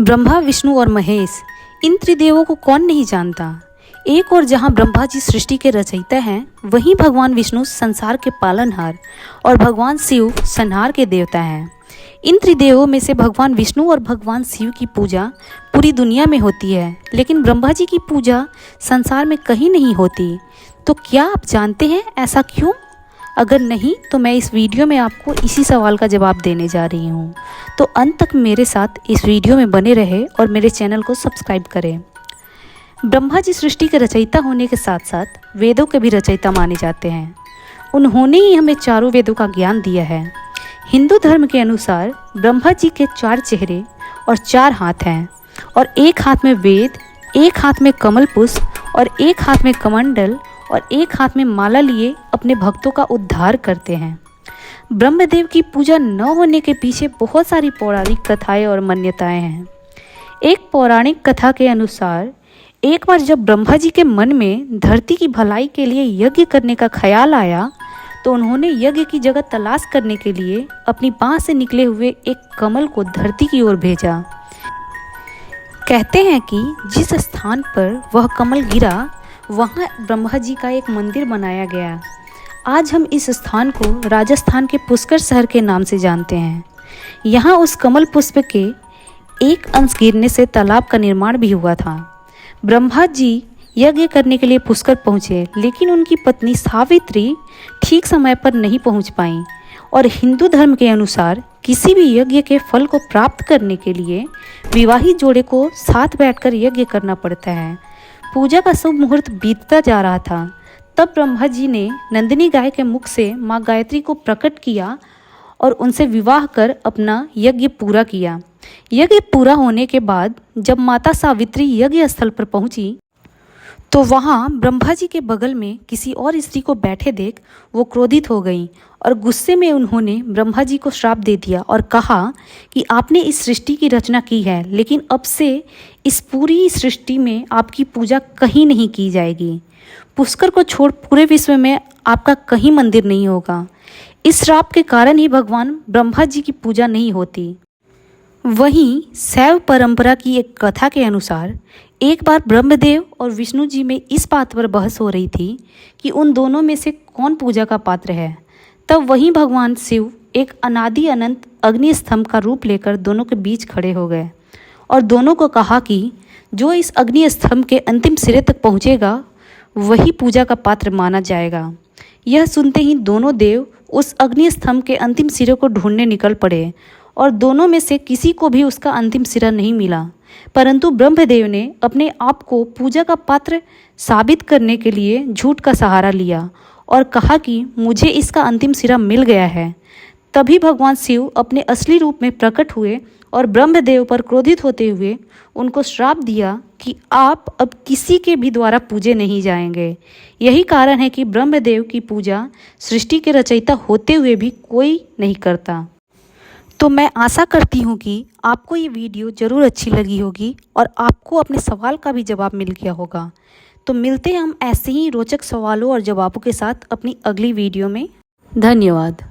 ब्रह्मा, विष्णु और महेश, इन त्रिदेवों को कौन नहीं जानता। एक और जहाँ ब्रह्मा जी सृष्टि के रचयिता हैं, वहीं भगवान विष्णु संसार के पालनहार और भगवान शिव संहार के देवता हैं। इन त्रिदेवों में से भगवान विष्णु और भगवान शिव की पूजा पूरी दुनिया में होती है, लेकिन ब्रह्मा जी की पूजा संसार में कहीं नहीं होती। तो क्या आप जानते हैं ऐसा क्यों? अगर नहीं तो मैं इस वीडियो में आपको इसी सवाल का जवाब देने जा रही हूँ। तो अंत तक मेरे साथ इस वीडियो में बने रहे और मेरे चैनल को सब्सक्राइब करें। ब्रह्मा जी सृष्टि के रचयिता होने के साथ साथ वेदों के भी रचयिता माने जाते हैं। उन्होंने ही हमें चारों वेदों का ज्ञान दिया है। हिंदू धर्म के अनुसार ब्रह्मा जी के 4 चेहरे और 4 हाथ हैं, और एक हाथ में वेद, एक हाथ में कमल पुष्प और एक हाथ में कमंडल और एक हाथ में माला लिए अपने भक्तों का उद्धार करते हैं। ब्रह्मदेव की पूजा न होने के पीछे बहुत सारी पौराणिक कथाएं और मान्यताएं हैं। एक पौराणिक कथा के अनुसार एक बार जब ब्रह्मा जी के मन में धरती की भलाई के लिए यज्ञ करने का ख्याल आया, तो उन्होंने यज्ञ की जगह तलाश करने के लिए अपनी बाँह से निकले हुए एक कमल को धरती की ओर भेजा। कहते हैं कि जिस स्थान पर वह कमल गिरा, वहाँ ब्रह्मा जी का एक मंदिर बनाया गया। आज हम इस स्थान को राजस्थान के पुष्कर शहर के नाम से जानते हैं। यहाँ उस कमल पुष्प के एक अंश गिरने से तालाब का निर्माण भी हुआ था। ब्रह्मा जी यज्ञ करने के लिए पुष्कर पहुँचे, लेकिन उनकी पत्नी सावित्री ठीक समय पर नहीं पहुँच पाईं। और हिंदू धर्म के अनुसार किसी भी यज्ञ के फल को प्राप्त करने के लिए विवाहित जोड़े को साथ बैठकर यज्ञ करना पड़ता है। पूजा का शुभ मुहूर्त बीतता जा रहा था, तब ब्रह्मा जी ने नंदिनी गाय के मुख से माँ गायत्री को प्रकट किया और उनसे विवाह कर अपना यज्ञ पूरा किया। यज्ञ पूरा होने के बाद जब माता सावित्री यज्ञ स्थल पर पहुंची, तो वहां ब्रह्मा जी के बगल में किसी और स्त्री को बैठे देख वो क्रोधित हो गईं और गुस्से में उन्होंने ब्रह्मा जी को श्राप दे दिया और कहा कि आपने इस सृष्टि की रचना की है, लेकिन अब से इस पूरी सृष्टि में आपकी पूजा कहीं नहीं की जाएगी। पुष्कर को छोड़ पूरे विश्व में आपका कहीं मंदिर नहीं होगा। इस श्राप के कारण ही भगवान ब्रह्मा जी की पूजा नहीं होती। वहीं शैव परंपरा की एक कथा के अनुसार एक बार ब्रह्मदेव और विष्णु जी में इस बात पर बहस हो रही थी कि उन दोनों में से कौन पूजा का पात्र है। तब वहीं भगवान शिव एक अनादि अनंत अग्नि स्तंभ का रूप लेकर दोनों के बीच खड़े हो गए और दोनों को कहा कि जो इस अग्नि स्तंभ के अंतिम सिरे तक पहुँचेगा वही पूजा का पात्र माना जाएगा। यह सुनते ही दोनों देव उस अग्नि स्तंभ के अंतिम सिरे को ढूंढने निकल पड़े, और दोनों में से किसी को भी उसका अंतिम सिरा नहीं मिला। परंतु ब्रह्मदेव ने अपने आप को पूजा का पात्र साबित करने के लिए झूठ का सहारा लिया और कहा कि मुझे इसका अंतिम सिरा मिल गया है। तभी भगवान शिव अपने असली रूप में प्रकट हुए और ब्रह्मदेव पर क्रोधित होते हुए उनको श्राप दिया कि आप अब किसी के भी द्वारा पूजे नहीं जाएंगे। यही कारण है कि ब्रह्मदेव की पूजा सृष्टि के रचयिता होते हुए भी कोई नहीं करता। तो मैं आशा करती हूँ कि आपको ये वीडियो ज़रूर अच्छी लगी होगी और आपको अपने सवाल का भी जवाब मिल गया होगा। तो मिलते हैं हम ऐसे ही रोचक सवालों और जवाबों के साथ अपनी अगली वीडियो में। धन्यवाद।